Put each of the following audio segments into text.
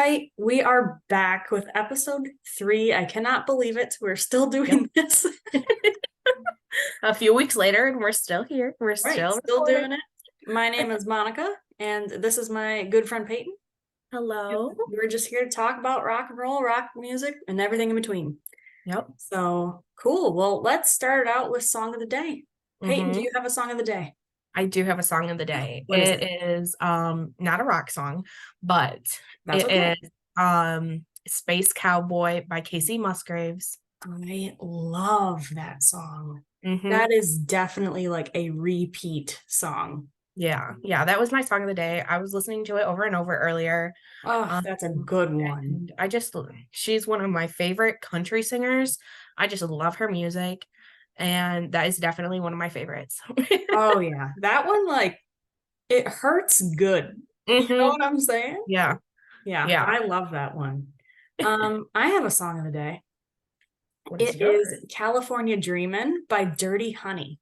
right, we are back with episode 3. I cannot believe it. We're still doing this. A few weeks later, and we're still here. We're Right, still still recording. doing it. My name is Monica, and this is my good friend Payton. Hello. We're just here to talk about rock and roll, rock music, and everything in between. Yep. So cool. Well, let's start out with song of the day. Payton, do hmm you have a song of the day? I do have a song of the day. What is It it? is not a rock song, but That's it okay. is Space Cowboy by Casey Musgraves. I love that song. hmm That is definitely like a repeat song. Yeah, that was my song of the day. I was listening to it over and over earlier. Oh, Um, that's a good one. and she's one of my favorite country singers. I just love her music, and that is definitely one of my favorites. Oh yeah. That one, like, it hurts good. You know hmm what I'm saying? Yeah, Yeah, yeah. I love that one. I have a song of the day. What is It is yours? California Dreamin' by Dirty Honey.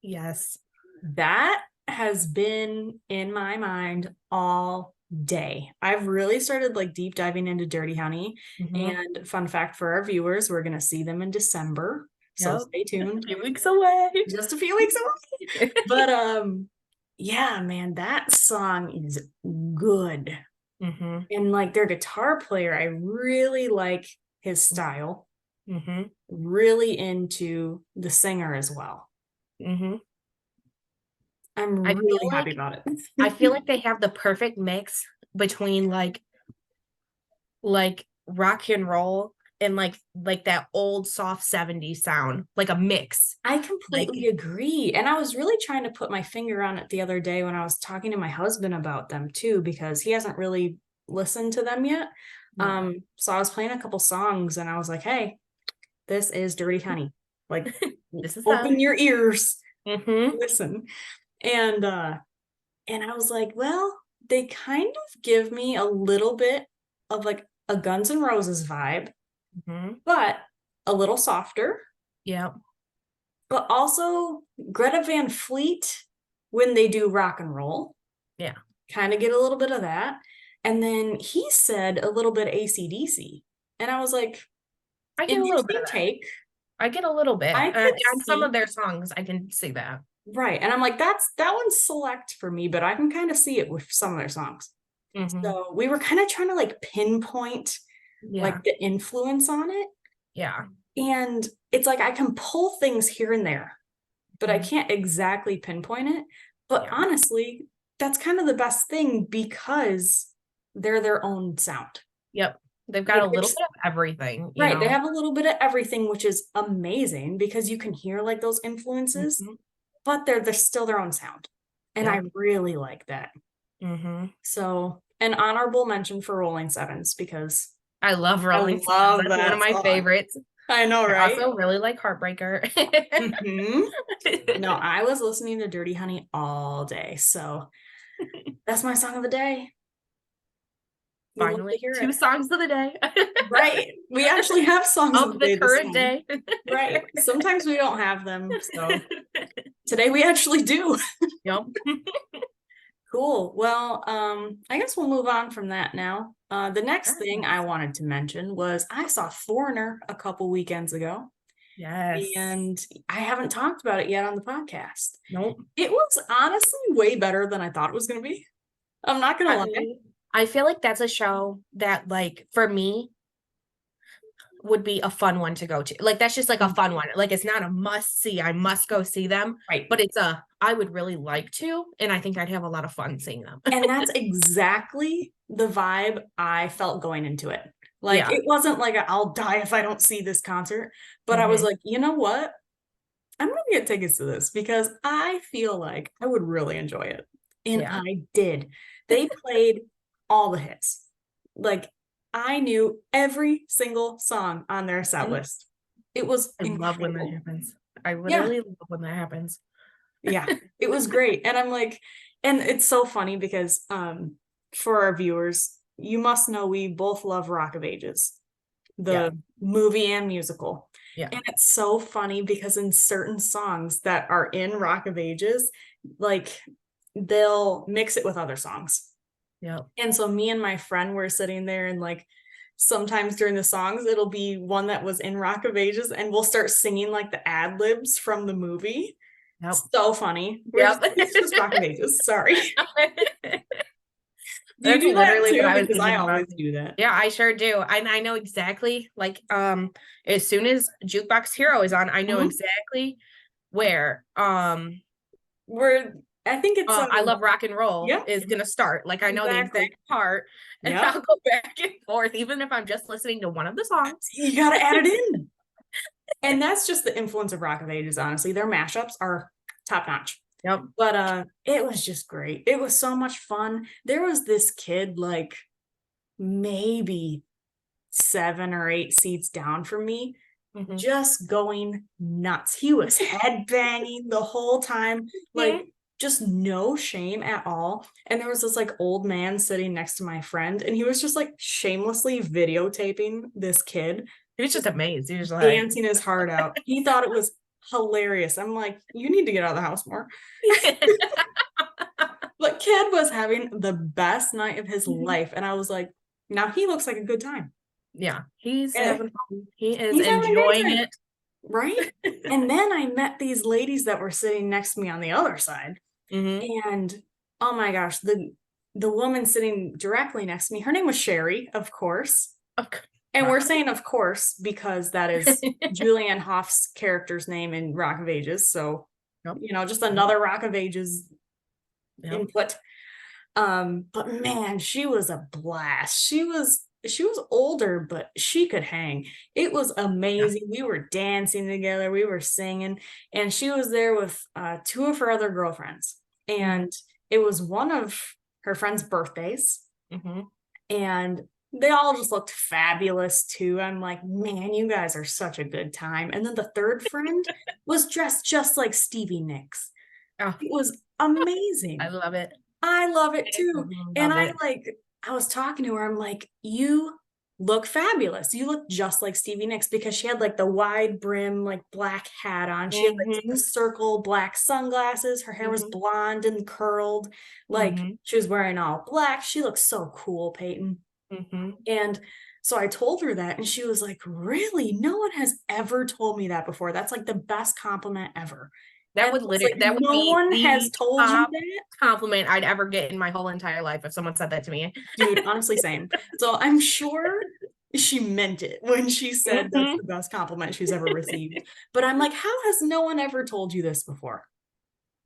Yes. That has been in my mind all day. I've really started like deep diving into Dirty Honey. hmm And fun fact for our viewers, we're going to see them in December. So Yep. stay tuned. A few weeks away. Just a few weeks away. But yeah, man, that song is good. hmm And like their guitar player, I really like his style. hmm Really into the singer as well. hmm I'm I feel really happy like about I it. feel like they have the perfect mix between like rock and roll and like that old soft 70s sound, like a mix. I Like completely agree. And I was really trying to put my finger on it the other day when I was talking to my husband about them too, because he hasn't really listened to them yet. yeah. So I was playing a couple songs and I was like, hey, this is Dirty Honey. Like, This is open them. your ears, hmm listen. And and I was like, well, they kind of give me a little bit of like a Guns N' Roses vibe, hmm but a little softer, Yeah. but also Greta Van Fleet when they do rock and roll. Yeah. Kind of get a little bit of that. And then he said a little bit of AC/DC. And I was like, I get a little bit interesting of that. take. I get a little bit. I could On some of see. their songs, I can see that. Right. And I'm like, that one's select for me, but I can kind of see it with some of their songs. hmm So we were kind of trying to like pinpoint Yeah. like the influence on it. Yeah. And it's like I can pull things here and there, but I Mhm. can't exactly pinpoint it. But Yeah. honestly, that's kind of the best thing because they're their own sound. Yep. They've got Like a little it's bit of everything, you right, they know. have a little bit of everything, which is amazing because you can hear like those influences, hmm but they're still their own sound. And I Yep. really like that. hmm So, an honorable mention for Rolling Sevens because I love I Rolling Stones. love That's one of that my song. favorites. I know, I right? also really like Heartbreaker. hmm No, I was listening to Dirty Honey all day. So that's my song of the day. Would love to Finally, hear two it. songs of the day Right. We actually have songs of the of the day this current month. day. Right. Sometimes we don't have them. So today we actually do. Yep. Cool. Well, I guess we'll move on from that now. The next thing I Yes. wanted to mention was I saw Foreigner a couple weekends ago, Yes. and I haven't talked about it yet on the podcast. Nope. It was honestly way better than I thought it was going to be. I'm not going to lie. I, I feel like that's a show that, like, for me, would be a fun one to go to. Like that's just like a fun one. Like it's not a must see. I must go see them, Right. but it's a I would really like to, and I think I'd have a lot of fun seeing them. And that's exactly the vibe I felt going into it. Like Yeah. it wasn't like I'll die if I don't see this concert, but I was hmm like, you know what? I'm gonna get tickets to this because I feel like I would really enjoy it. And Yeah. I did. They played all the hits. Like I knew every single song on their set Mhm. list. It was I love when that incredible. happens. I Yeah, literally love when that happens. yeah. It was great. And I'm like, and it's so funny because for our viewers, you must know we both love Rock of Ages, Yeah. the movie and musical. Yeah. And it's so funny because in certain songs that are in Rock of Ages, like they'll mix it with other songs. Yep. And so me and my friend were sitting there, and like sometimes during the songs, it'll be one that was in Rock of Ages, and we'll start singing like the ad libs from the movie. Yep. So funny. It's just Rock of Ages. Sorry. Do you That's do that literally too? what I was Because I thinking about. always do that. Yeah, I sure do. I know exactly, like, as soon as Jukebox Hero is on, I know exactly where I think it's I Love Rock and Roll yeah, is gonna start. Like, I know the exactly. exact part, and Yep. I'll go back and forth, even if I'm just listening to one of the songs. You gotta add it in. And that's just the influence of Rock of Ages, honestly. Their mashups are top notch. Yep. But it was just great. It was so much fun. There was this kid like maybe 7 or 8 seats down from me, just going nuts. He was headbanging the whole time, like just no shame at all. And there was this like old man sitting next to my friend, and he was just like shamelessly videotaping this kid. He was just amazed. He was like dancing his heart out. He thought it was hilarious. I'm like, you need to get out of the house more. But kid was having the best night of his life. And I was like, now he looks like a good time. Yeah, he's having fun. He is He's enjoying it. Right? And then I met these ladies that were sitting next to me on the other side. And oh my gosh, the woman sitting directly next to me, her name was Sherry, of course. And we're saying of course because that is Julianne Hought's character's name in Rock of Ages. So, you know, just another Rock of Ages input. But man, she was a blast. She was older, but she could hang. It was amazing. We were dancing together, we were singing, and she was there with 2 of her other girlfriends. And it was one of her friends' birthdays. And they all just looked fabulous too. I'm like, man, you guys are such a good time. And then the third friend was dressed just like Stevie Nicks. It was amazing. I love it. I love it too. And I was talking to her, I'm like, you look fabulous. You look just like Stevie Nicks, because she had like the wide brim, like black hat on. She had like the circle black sunglasses. Her hair was blonde and curled. Like she was wearing all black. She looks so cool, Payton. And so I told her that, and she was like, really? No one has ever told me that before. That's like the best compliment ever. That would literally, like, that would no be one has told you that compliment I'd ever get in my whole entire life if someone said that to me. Dude, honestly, same. So I'm sure she meant it when she said that's the best compliment she's ever received. But I'm like, how has no one ever told you this before?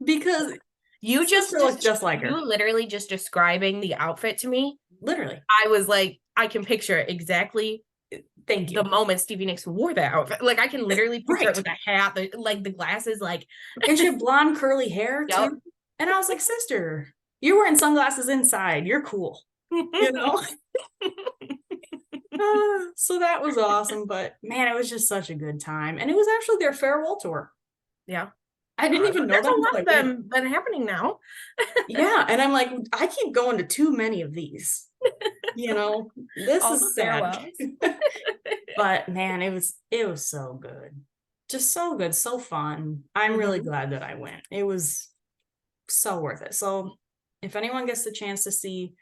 Because you just look just like her. You literally just describing the outfit to me. Literally. I was like, I can picture it exactly. Thank you. The moment Stevie Nicks wore that outfit. Like I can literally picture it with the hat, the glasses, like and she had blonde curly hair too. And I was like, sister, you're wearing sunglasses inside. You're cool. You know? So that was awesome. But man, it was just such a good time. And it was actually their farewell tour. Yeah. I didn't even know that. There's a lot of them been happening now. Yeah. And I'm like, I keep going to too many of these. You know, this is sad. But man, it was so good. Just so good, so fun. I'm really glad that I went. It was so worth it. So if anyone gets the chance to see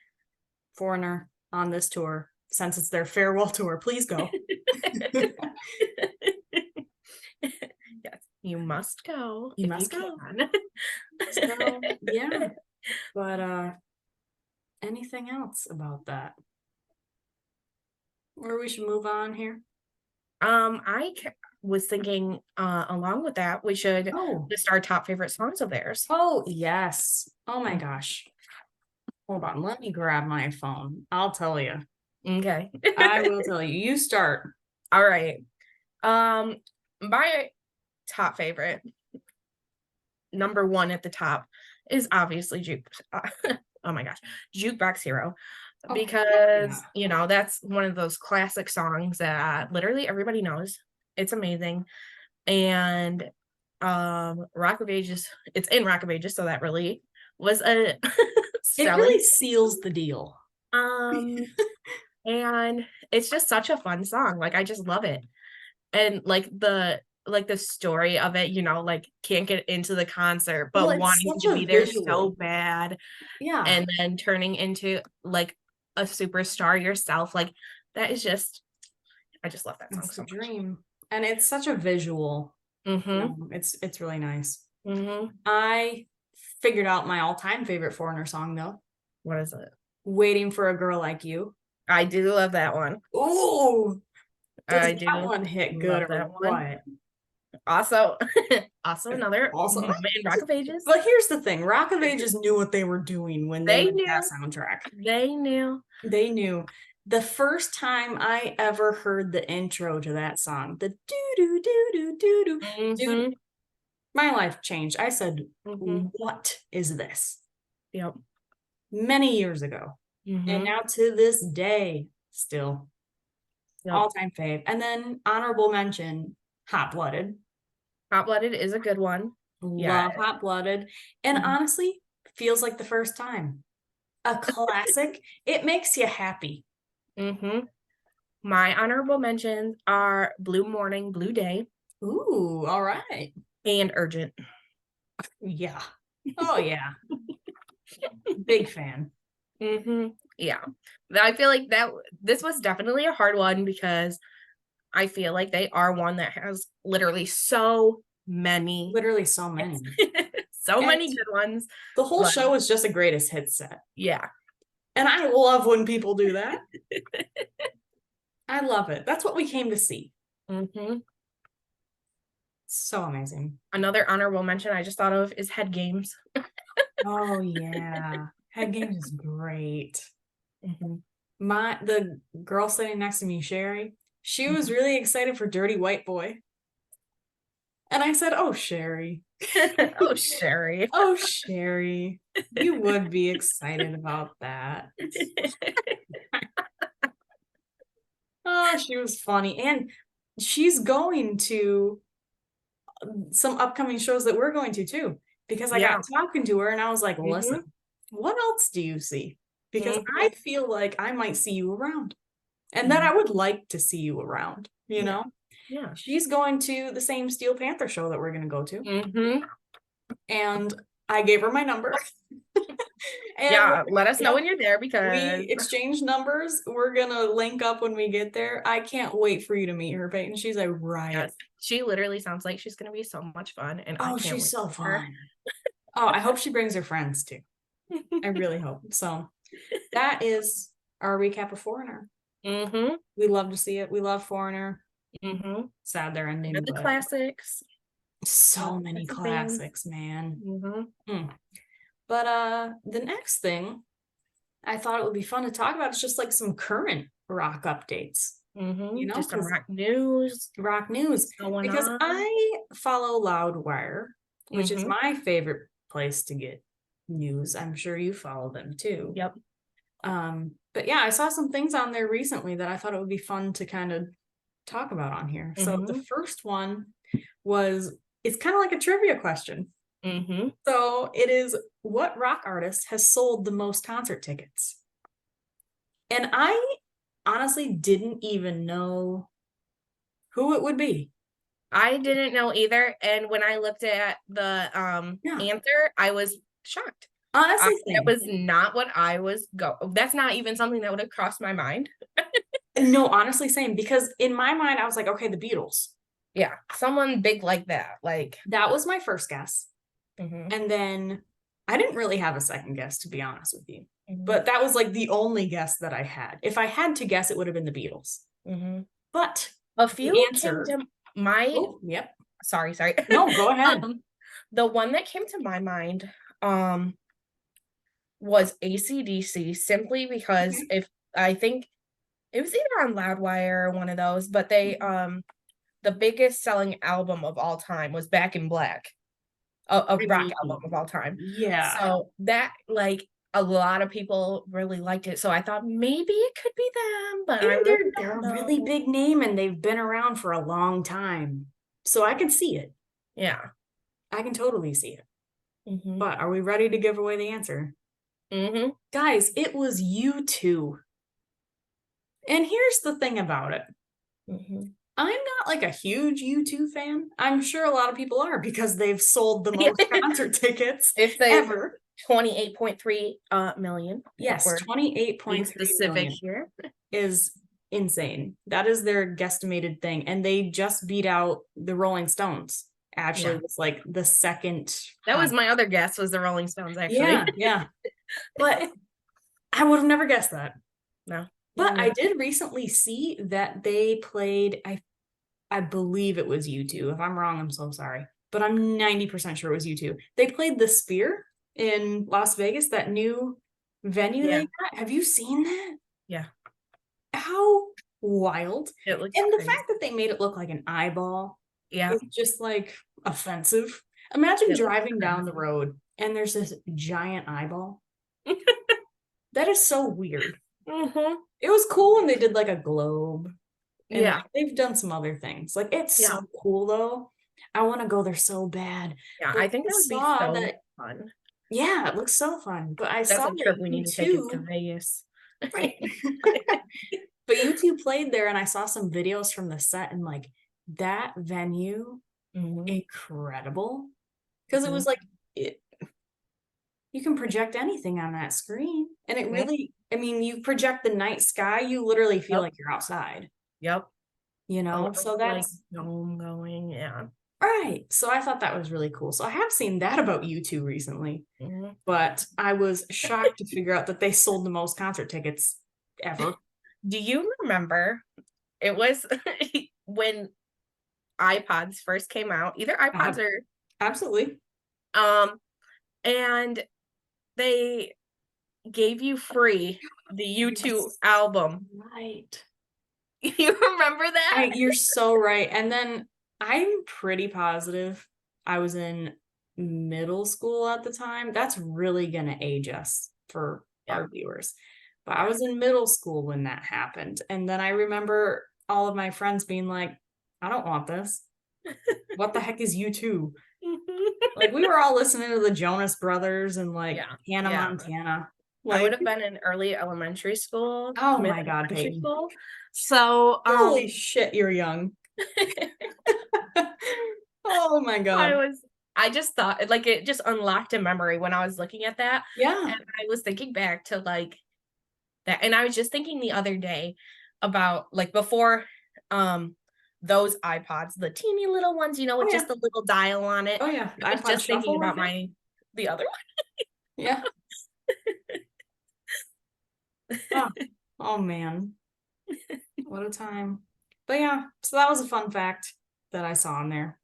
Foreigner on this tour, since it's their farewell tour, please go. Yes, you must go. You must go. So, yeah. But anything else about that? Or we should move on here. I was thinking along with that, we should list our top favorite songs of theirs. Oh, yes. Oh my gosh. Hold on. Let me grab my phone. I'll tell you. Okay. I will tell you. You start. All right. My top favorite, number 1 at the top, is obviously oh my gosh, Jukebox Hero. Because you know, that's one of those classic songs that literally everybody knows. It's amazing. And Rock of Ages, it's in Rock of Ages, so that really was a it really seals the deal. And it's just such a fun song. Like I just love it. And like the like the story of it, you know, like can't get into the concert, Well, but it's wanting such to a be there so visual. bad, Yeah. and then turning into like a superstar yourself. Like that is just, I just love that song It's the so much. dream. And it's such a visual. Mm-hmm. It's really nice. Mm-hmm. I figured out my all-time favorite Foreigner song though. What is it? Waiting for a Girl Like You. I do love that one. Ooh, does I that do one hit good love or that one. what? Also, also another Also, moment in Rock of Ages. but here's the thing: Rock of Ages knew what they were doing when they They made knew. that soundtrack. They knew. They knew. The first time I ever heard the intro to that song, the doo doo doo doo doo doo, dude, Mm-hmm. my life changed. I said, Mm-hmm. "What is this?" Yep. Many years ago, and Mm-hmm. now to this day, still Yep. all-time fave. And then honorable mention, Hot Blooded. Hot Blooded is a good one. Yeah. Love Hot Blooded, and Mhm. honestly, feels like the first time. A classic. It makes you happy. Mm-hmm. My honorable mentions are Blue Morning, Blue Day, Ooh, all right. and Urgent. Yeah. Oh yeah. Big fan. Mm-hmm. Yeah. I feel like that this was definitely a hard one because I feel like they are one that has literally so many Literally so many. so And many good ones. the whole But show is just a greatest hits set. yeah. And I love when people do that. I love it. That's what we came to see. Mm-hmm. So amazing. Another honorable mention I just thought of is Head Games. Oh yeah. Head Games is great. Mm-hmm. The girl sitting next to me, Sherry, she was Mm-hmm. really excited for Dirty White Boy. And I said, "Oh, Sherry. Oh, Sherry. Oh, Sherry. You would be excited about that." Oh, she was funny. And she's going to some upcoming shows that we're going to too, because I got Yeah. talking to her and I was like, Mm-hmm. "Listen, what else do you see? Because Mm-hmm. I feel like I might see you around and that Mm-hmm. I would like to see you around, you Yeah. know?" Yeah. She's going to the same Steel Panther show that we're going to go to. Mm-hmm. And I gave her my number. And Yeah. Let us know yep, when you're there because we exchanged numbers. We're gonna link up when we get there. I can't wait for you to meet her, Peyton. She's a riot. yes, she literally sounds like she's gonna be so much fun, and I Oh, can't she's wait so for her. fun. Oh, I hope she brings her friends too. I really hope. So that is our recap of Foreigner. Mm-hmm. We love to see it. We love Foreigner. Mm-hmm. Sad they're ending, The but classics. so many That's a thing. classics, man. Mm-hmm. But the next thing I thought it would be fun to talk about is just like some current rock updates, Mm-hmm. Just some because rock news rock news, going because on. I follow Loudwire, which is Mm-hmm. my favorite place to get news. I'm sure you follow them too. Yep. But yeah, I saw some things on there recently that I thought it would be fun to kind of talk about on here. So the Mm-hmm. first one was, it's kind of like a trivia question. Mm-hmm. So it is, what rock artist has sold the most concert tickets? And I honestly didn't even know who it would be. I didn't know either, and when I looked at the Yeah, answer, I was shocked. honestly, That same. was not what I was that's not even something that would have crossed my mind. No, honestly, same. Because in my mind, I was like, okay, the Beatles. Yeah, someone big like that, like. That was my first guess. Mm-hmm. And then I didn't really have a second guess, to be honest with you. Mm-hmm. But that was like the only guess that I had. If I had to guess, it would have been the Beatles. Mm-hmm. But A the few came answer. to my. Oh, yep. Sorry. No, go ahead. The one that came to my mind was AC/DC, simply because Okay. if I think it was either on Loudwire or one of those, but they the biggest selling album of all time was Back in Black, a I rock mean, album of all time. yeah. So that, like, a lot of people really liked it. So I thought maybe it could be them, but I And really they're don't a really know. big name and they've been around for a long time. So I can see it. Yeah. I can totally see it. Mm-hmm. But are we ready to give away the answer? Mm-hmm. Guys, it was U2. And here's the thing about it. Mm-hmm. I'm not like a huge U2 fan. I'm sure a lot of people are because they've sold the most concert tickets If they ever. 28.3 million. Yes, Being 28.3 specific million here. is insane. That is their guesstimated thing. And they just beat out the Rolling Stones. Actually, Yeah. was like the second. That was my other guess, was the Rolling Stones, actually. Yeah, yeah. But I would have never guessed that. No. But I did recently see that they played, I believe it was U2. If I'm wrong, I'm so sorry. But I'm 90% sure it was U2. They played the Sphere in Las Vegas, that new venue they got. Have you seen that? Yeah. How wild. It looks And the crazy. fact that they made it look like an eyeball Yeah. is just like offensive. Imagine It looks driving down the crazy. road and there's this giant eyeball. That is so weird. Mhm. It was cool when they did like a globe. And Yeah. like, they've done some other things. Like it's Yeah. so cool though. I want to go there so bad. Yeah, But I think I that would be saw so that, fun. yeah, it looks so fun. But I That's saw a trip that we need to take is to U2, Vegas. right? But U2 played there and I saw some videos from the set and like that venue, incredible. Because it was like you can project anything on that screen. And it really, I mean, you project the night sky, you literally feel like you're outside. Yep. You know, A so little, like, that's dome going, yeah. right. So I thought that was really cool. So I have seen that about U2 recently, but I was shocked to figure out that they sold the most concert tickets ever. Do you remember, it was when iPods first came out, either iPods or Absolutely. and they gave you free the U2 Yes. album. Right. You remember that? You're so right. And then I'm pretty positive I was in middle school at the time. That's really going to age us for our viewers. But I was in middle school when that happened. And then I remember all of my friends being like, I don't want this. What the heck is U2? Like we were all listening to the Jonas Brothers and like Hannah Montana. I would Like, have been in early elementary school, oh mid my God, elementary Peyton. school. So, Holy shit, you're young. Oh my God. I just thought like it just unlocked a memory when I was looking at that. Yeah. And I was thinking back to like that. And I was just thinking the other day about like before those iPods, the teeny little ones, you know, with just the little dial on it. Oh yeah. I was iPod just thinking Shuffle, I about think. the other one. Yeah. Oh, oh man. What a time. But yeah, so that was a fun fact that I saw in there,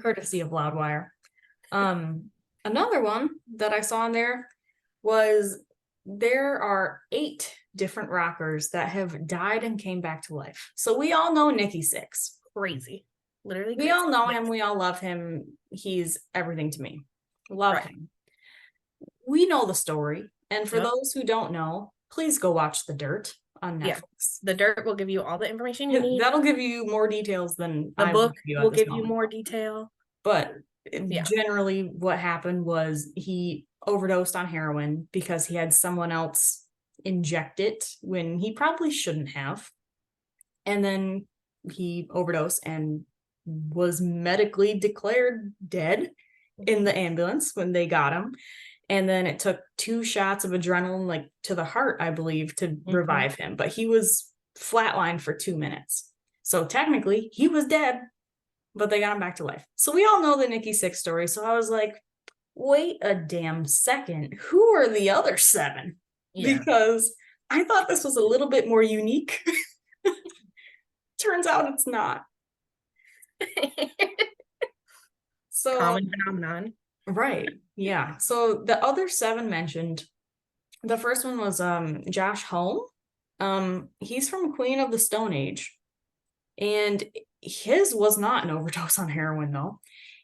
courtesy of Loudwire. Another one that I saw in there was there are 8 different rockers that have died and came back to life. So we all know Nikki Sixx. Crazy. Literally We crazy. all know him. We all love him. He's everything to me. Love him. We know the story. And for those who don't know, please go watch The Dirt on Netflix. The Dirt will give you all the information you need. That'll give you more details than the I book will give you more detail. But generally what happened was he overdosed on heroin because he had someone else inject it when he probably shouldn't have. And then he overdosed and was medically declared dead in the ambulance when they got him. And then it took 2 shots of adrenaline, like to the heart, I believe, to revive him. But he was flatlined for 2 minutes. So technically, he was dead, but they got him back to life. So we all know the Nikki Sixx story. So I was like, wait a damn second. Who are the other 7? Yeah. Because I thought this was a little bit more unique. Turns out it's not. So common phenomenon. Right. Yeah. So the other 7 mentioned, the first one was Josh Homme. He's from Queen of the Stone Age. And his was not an overdose on heroin though.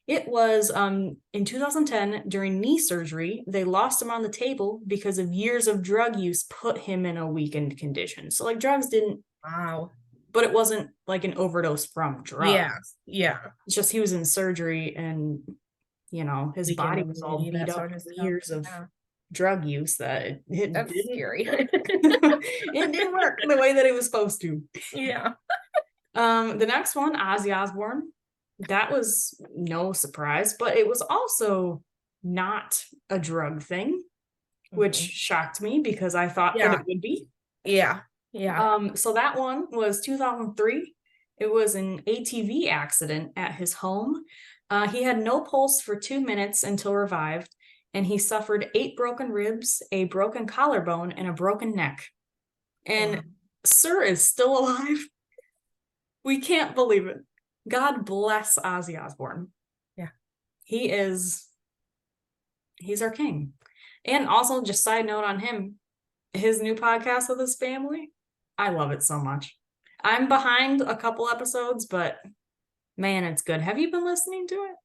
It was in 2010 during knee surgery. They lost him on the table because of years of drug use put him in a weakened condition. So like drugs didn't. Wow. But it wasn't like an overdose from drugs. Yeah. It's just he was in surgery and you know his body was all beat up with years of drug use that it That's didn't scary. it didn't work the way that it was supposed to. Yeah. The next one, Ozzy Osbourne. That was no surprise, but it was also not a drug thing, which shocked me because I thought that it would be. Yeah. So that one was 2003. It was an ATV accident at his home. He had no pulse for 2 minutes until revived, and he suffered 8 broken ribs, a broken collarbone, and a broken neck. And Sir is still alive. We can't believe it. God bless Ozzy Osbourne. Yeah. He's our king. And also, just side note on him, his new podcast with his family, I love it so much. I'm behind a couple episodes, but man, it's good. Have you been listening to it?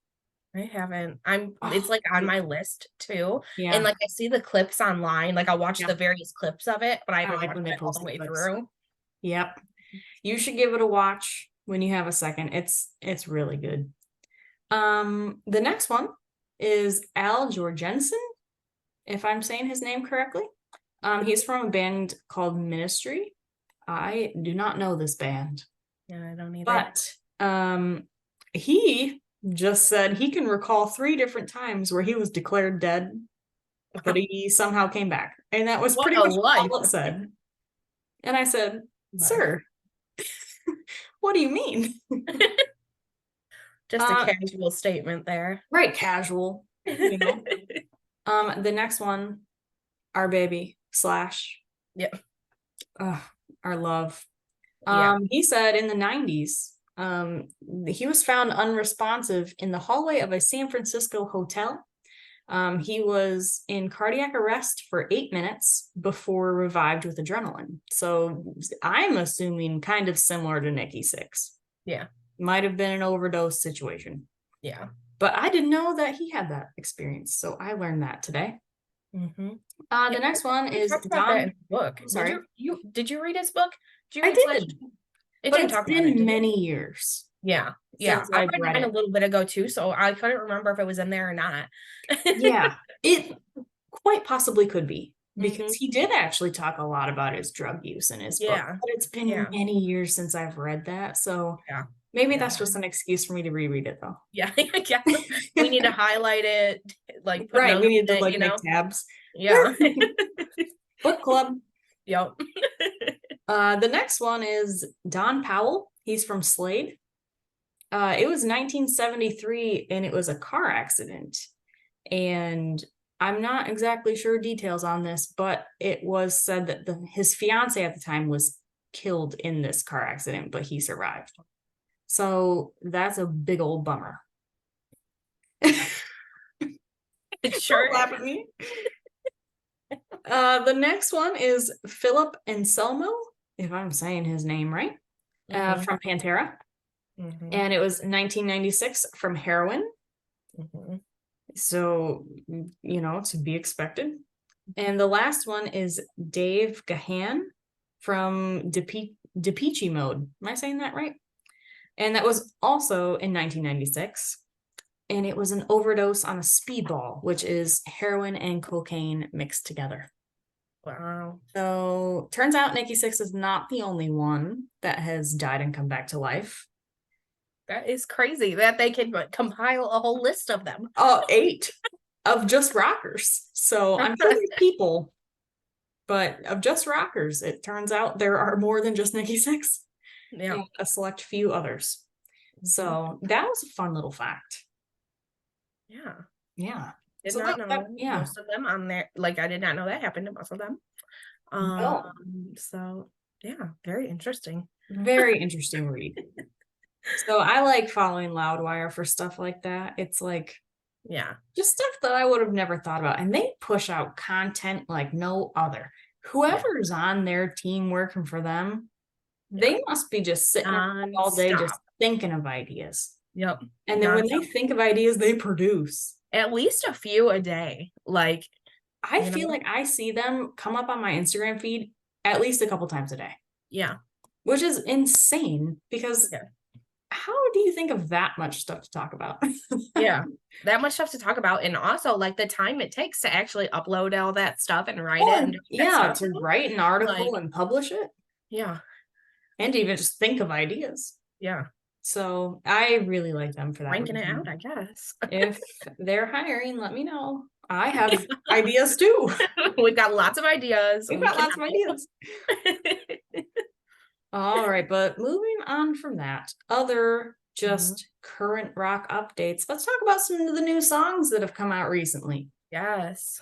I haven't. It's like on my list too. Yeah. And like I see the clips online. Like I'll watch the various clips of it, but I haven't watched it all the way through. Yep. You should give it a watch when you have a second. It's really good. The next one is Al Jorgensen, if I'm saying his name correctly. He's from a band called Ministry. I do not know this band. Yeah, I don't either. But he just said he can recall 3 different times where he was declared dead, but he somehow came back. And that was pretty much all it said. And I said, Sir, what do you mean? Just a casual statement there. Right, casual. You know? The next one, our baby, Slash. Yep. Our love. He said in the 90s, he was found unresponsive in the hallway of a San Francisco hotel. He was in cardiac arrest for 8 minutes before revived with adrenaline. So I'm assuming kind of similar to Nikki Sixx. Yeah. Might have been an overdose situation. Yeah. But I didn't know that he had that experience. So I learned that today. The next one is Don. Book. Sorry. Did you read his book? I did. It didn't talk about it. It's been many years. Yeah. I read it a little bit ago too, so I couldn't remember if it was in there or not. Yeah, it quite possibly could be, because he did actually talk a lot about his drug use in his book. But it's been many years since I've read that, so maybe that's just an excuse for me to reread it, though. Yeah. We need to highlight it, like put we need to like make tabs. Yeah. Book club. Yep. The next one is Don Powell. He's from Slade. It was 1973, and it was a car accident. And I'm not exactly sure details on this, but it was said that his fiance at the time was killed in this car accident, but he survived. So that's a big old bummer. Sure. Don't laugh at me. The next one is Philip Anselmo, if I'm saying his name right, from Pantera. And it was 1996 from heroin. So, to be expected. And the last one is Dave Gahan from Depeche Mode. Am I saying that right? And that was also in 1996. And it was an overdose on a speedball, which is heroin and cocaine mixed together. Wow. So turns out Nikki Sixx is not the only one that has died and come back to life. That is crazy that they can compile a whole list of them. 8 of just rockers. So I'm sure there's people, but of just rockers, it turns out there are more than just Nikki Sixx. Yeah. And a select few others. So that was a fun little fact. Yeah. Did not know most of them on there. Like, I did not know that happened to most of them. So yeah, very interesting. Very interesting read. So I like following Loudwire for stuff like that. It's like, just stuff that I would have never thought about. And they push out content like no other. Whoever's on their team working for them, they must be just sitting around all day just thinking of ideas. Yep. And then when they think of ideas, they produce. At least a few a day. Like, I feel like I see them come up on my Instagram feed at least a couple times a day. Yeah. Which is insane, because how do you think of that much stuff to talk about? Yeah, that much stuff to talk about. And also, like, the time it takes to actually upload all that stuff and write it. To write an article and publish it. Yeah. And even just think of ideas. Yeah. So I really like them for that Ranking it reason. out, I guess. If they're hiring, let me know. I have ideas too. We've got lots of ideas. We've We got can lots of ideas. All right, but moving on from that, other just current rock updates. Let's talk about some of the new songs that have come out recently. Yes.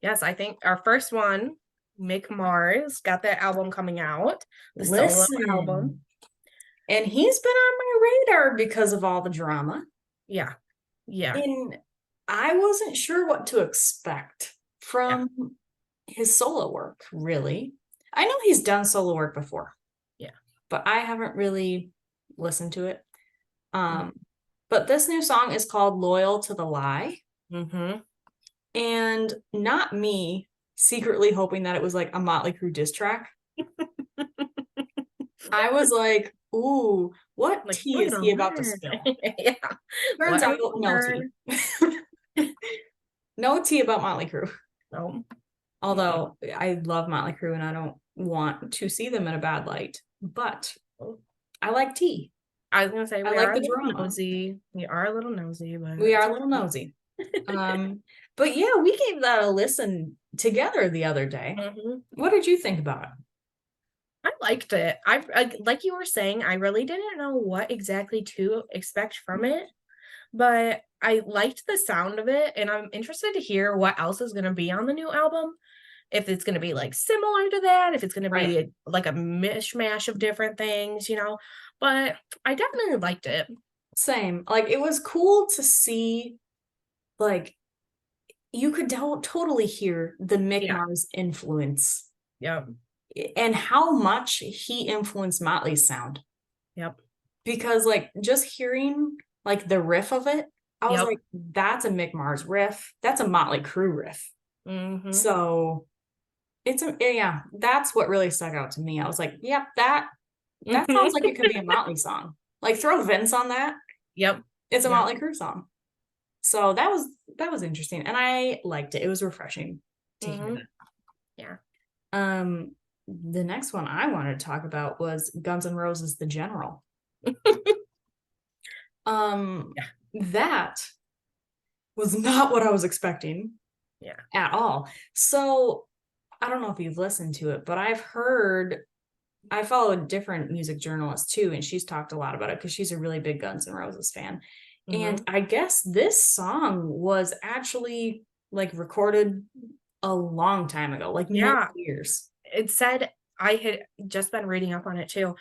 Yes, I think our first one, Mick Mars, got that album coming out, the solo album. Listen, and he's been on my radar because of all the drama. Yeah. Yeah. And I wasn't sure what to expect from his solo work, really. I know he's done solo work before. Yeah. But I haven't really listened to it. But this new song is called Loyal to the Lie. And not me secretly hoping that it was like a Motley Crue diss track. I was like, ooh, what Like, tea is he about to spill? Yeah. Turns out no tea. No tea about Motley Crue. No. Although I love Motley Crue and I don't want to see them in a bad light. But I like tea. I was gonna say I like the drama. nosy. We are a little nosy, but we are a little nosy. But yeah, we gave that a listen together the other day. What did you think about it? I liked it. I like you were saying, I really didn't know what exactly to expect from it, but I liked the sound of it, and I'm interested to hear what else is gonna be on the new album. If it's gonna be like similar to that, if it's gonna be like a mishmash of different things, you know. But I definitely liked it. Same. Like it was cool to see, like you could totally hear the Mick Mars influence. Yeah. And how much he influenced Motley's sound. Yep. Because like just hearing like the riff of it, I was like, that's a Mick Mars riff. That's a Motley Crue riff. So it's that's what really stuck out to me. I was like, yep, that sounds like it could be a Motley song. Like throw Vince on that. Yep. It's a Motley Crue song. So that was interesting. And I liked it. It was refreshing to hear that. Yeah. The next one I wanted to talk about was Guns N' Roses The General. That was not what I was expecting at all. So I don't know if you've listened to it, but I follow a different music journalist too, and she's talked a lot about it because she's a really big Guns N' Roses fan. And I guess this song was actually like recorded a long time ago, like many years. It said, I had just been reading up on it too.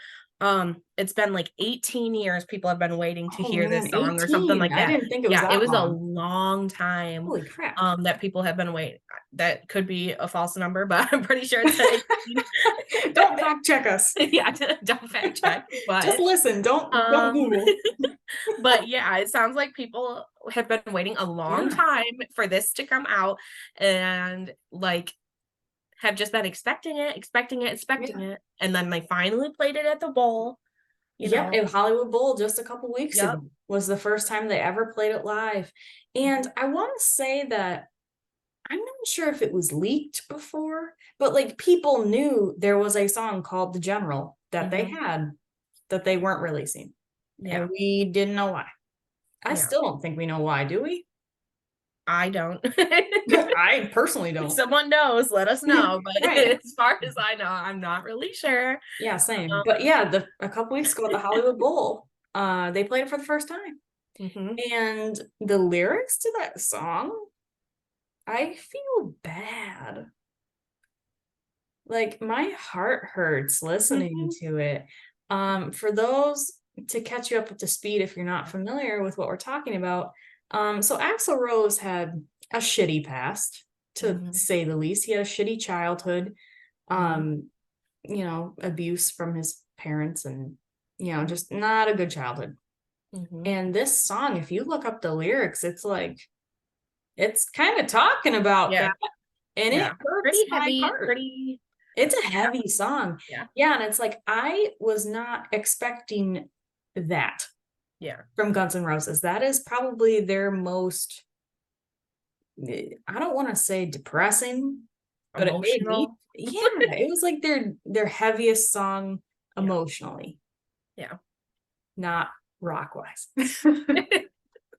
It's been like 18 years people have been waiting to hear this song 18. or something like that. I didn't think it was that it was long. a long time. Holy crap. That people have been waiting. That could be a false number, but I'm pretty sure it's 18. Don't fact check us. Yeah, don't fact check. But just listen. Don't Google. But yeah, it sounds like people have been waiting a long time for this to come out, and like have just been expecting it, and then they finally played it at the bowl. At Hollywood Bowl just a couple weeks ago was the first time they ever played it live. And I want to say that I'm not sure if it was leaked before, but like people knew there was a song called The General that they had that they weren't releasing. And we didn't know why. I still don't think we know why, do we? I don't. I personally don't. If someone knows, let us know. But as far as I know, I'm not really sure. Yeah, same. But yeah, a couple weeks ago at the Hollywood Bowl, they played it for the first time. And the lyrics to that song, I feel bad. Like my heart hurts listening to it. For those to catch you up to speed, if you're not familiar with what we're talking about, so Axl Rose had a shitty past, to say the least. He had a shitty childhood, abuse from his parents, and just not a good childhood. And this song, if you look up the lyrics, it's like it's kind of talking about that, and it hurts pretty heavy, my heart. It's a heavy song. And it's like I was not expecting that from Guns N' Roses. That is probably their most, I don't want to say depressing, but emotional. It was like their heaviest song emotionally. not rock wise.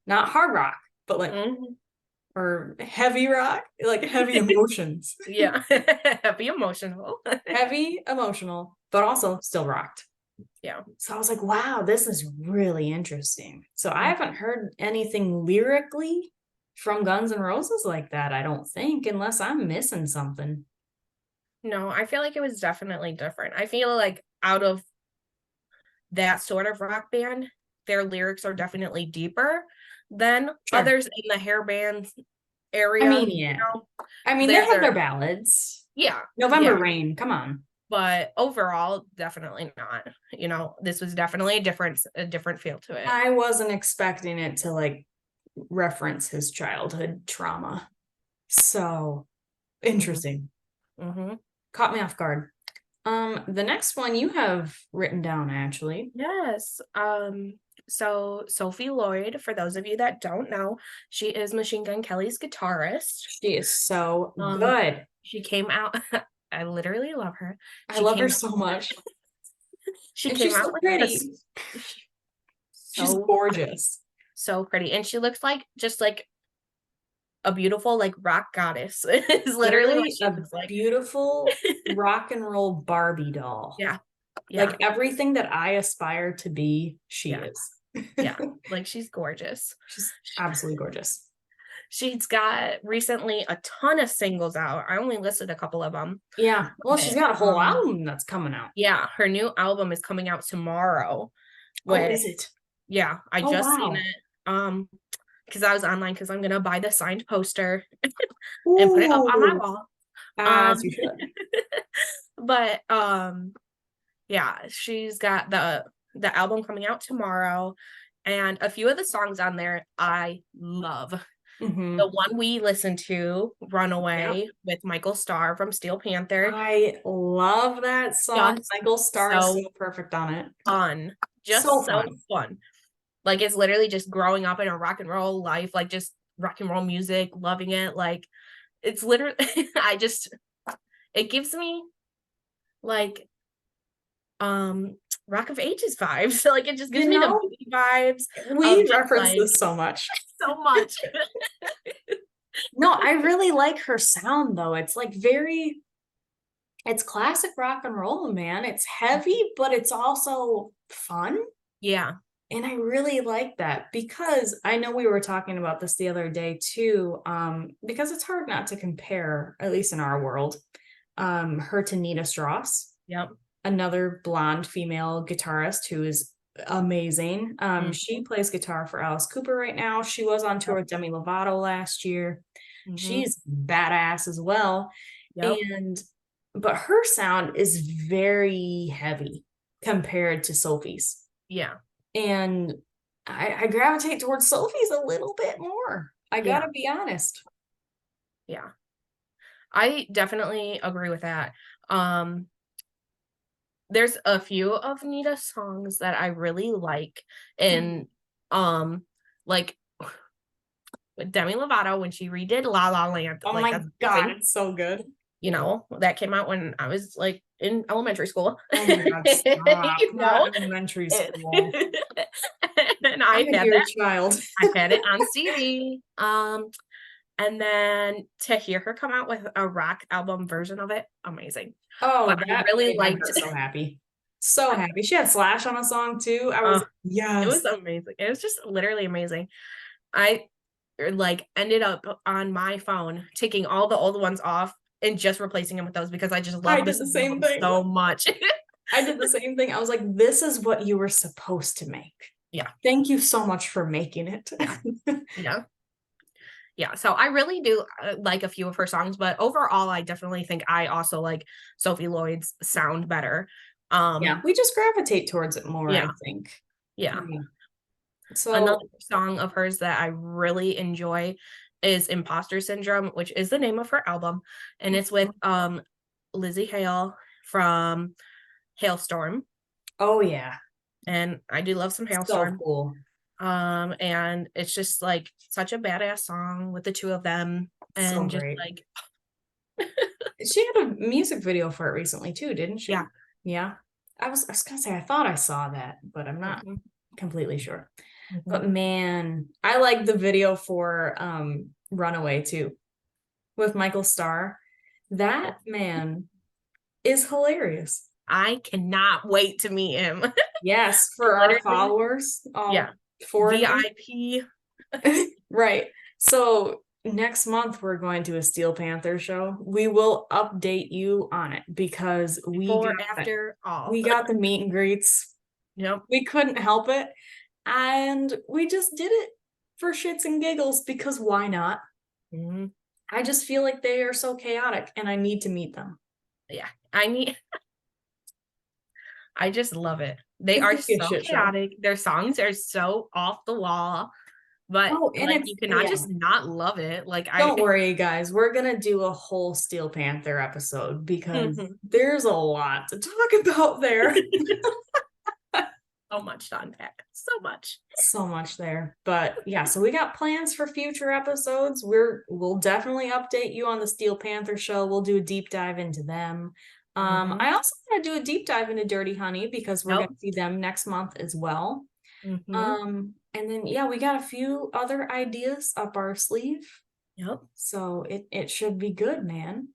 Not hard rock, but like or heavy rock, like heavy emotions. Yeah. Be emotional. Heavy emotional, but also still rocked. Yeah. So I was like, wow, this is really interesting. So I haven't heard anything lyrically from Guns N' Roses like that, I don't think, unless I'm missing something. No, I feel like it was definitely different. I feel like out of that sort of rock band, their lyrics are definitely deeper than Sure. others in the hair band I area. mean, yeah. You know? I mean, they Theirs have are, their ballads. yeah, November yeah. Rain, come on. But overall, definitely not. You know, this was definitely a different feel to it. I wasn't expecting it to like reference his childhood trauma. So interesting. Mm-hmm. Caught me off guard. The next one you have written down actually. Yes. So Sophie Lloyd, for those of you that don't know, she is Machine Gun Kelly's guitarist. She is so good. She came out. I literally love her. I love her so much. She and came she's out so with pretty. She's gorgeous. So pretty. And she looks like just like a beautiful like rock goddess. Is literally what she looks like. Beautiful rock and roll Barbie doll. Yeah. Like everything that I aspire to be, she is. Yeah. Like she's gorgeous. She's absolutely gorgeous. She's got recently a ton of singles out. I only listed a couple of them. Yeah. Well, she's got a whole album that's coming out. Yeah. Her new album is coming out tomorrow. Is it? Yeah. I just seen it. Because I was online because I'm gonna buy the signed poster and put it up on my wall. As you should. But yeah, she's got the album coming out tomorrow, and a few of the songs on there I love. The one we listened to, Runaway, with Michael Starr from Steel Panther. I love that song. Michael Starr is so perfect on it. Fun. Just so fun. Like it's literally just growing up in a rock and roll life, like just rock and roll music, loving it. Like it's literally it gives me like Rock of Ages vibes. So like it just gives me the vibes. We reference this so much. So much. No, I really like her sound though. It's like it's classic rock and roll, man. It's heavy, but it's also fun. Yeah. And I really like that because I know we were talking about this the other day too, because it's hard not to compare, at least in our world, her to Nita Strauss. Yep. Another blonde female guitarist who is amazing. She plays guitar for Alice Cooper right now. She was on tour with Demi Lovato last year. She's badass as well. But her sound is very heavy compared to Sophie's. Yeah. And I gravitate towards Sophie's a little bit more. I gotta be honest. Yeah. I definitely agree with that. There's a few of Nita's songs that I really like, and like Demi Lovato when she redid La La Land. Oh my god, it's so good. You know, that came out when I was like in elementary school. Oh my god, stop. You know? Elementary school. And I had that child. I had it on CD. And then to hear her come out with a rock album version of it, amazing. Oh, but I really liked it. So happy. So happy. She had Slash on a song too. I was yes. It was amazing. It was just literally amazing. I like ended up on my phone taking all the old ones off and just replacing them with those because I just love the same thing so much. I did the same thing. I was like, this is what you were supposed to make. Yeah. Thank you so much for making it. Yeah. So I really do like a few of her songs, but overall, I definitely think I also like Sophie Lloyd's sound better. We just gravitate towards it more, I think. Yeah. So another song of hers that I really enjoy is Imposter Syndrome, which is the name of her album, and it's with Lizzie Hale from Hailstorm. Oh yeah. And I do love some Hailstorm. So cool. And it's just like such a badass song with the two of them, and so just like she had a music video for it recently too, didn't she? Yeah. I was gonna say I thought I saw that, but I'm not completely sure. But man, I like the video for Runaway too with Michael Starr. That man is hilarious. I cannot wait to meet him. Yes, for our followers, yeah, for VIP. Right. So next month we're going to a Steel Panther show. We will update you on it because we got the meet and greets. Yep. We couldn't help it. And we just did it for shits and giggles because why not? I just feel like they are so chaotic and I need to meet them. Yeah, I just love it. They are so chaotic. Their songs are so off the wall, but like you cannot just not love it. Like don't worry, guys. We're gonna do a whole Steel Panther episode because there's a lot to talk about there. So much to unpack. So much there. But yeah, so we got plans for future episodes. We'll definitely update you on the Steel Panther show. We'll do a deep dive into them. I also want to do a deep dive into Dirty Honey because we're gonna see them next month as well. And then yeah, we got a few other ideas up our sleeve. Yep. So it should be good, man.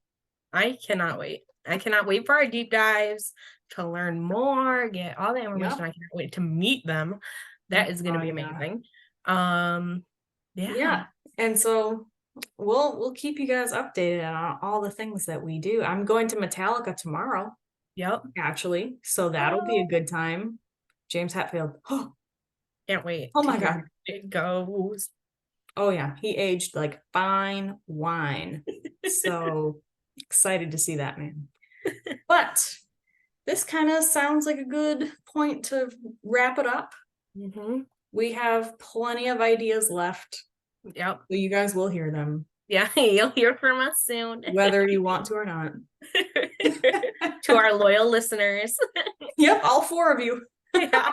I cannot wait. I cannot wait for our deep dives to learn more, get all the information. I cannot wait to meet them. That is going to be amazing. Yeah. And so we'll keep you guys updated on all the things that we do. I'm going to Metallica tomorrow. Yep. Actually. So that'll be a good time. James Hetfield. Oh, can't wait. Oh my God. It goes. Oh yeah. He aged like fine wine. So excited to see that, man. But this kind of sounds like a good point to wrap it up. We have plenty of ideas left. Yep. So you guys will hear them. Yeah, you'll hear from us soon. Whether you want to or not. To our loyal listeners. Yep, all 4 of you. Yeah.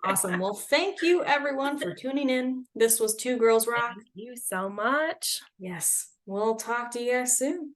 Awesome. Well, thank you everyone for tuning in. This was Two Girls Rock. Thank you so much. Yes. We'll talk to you guys soon.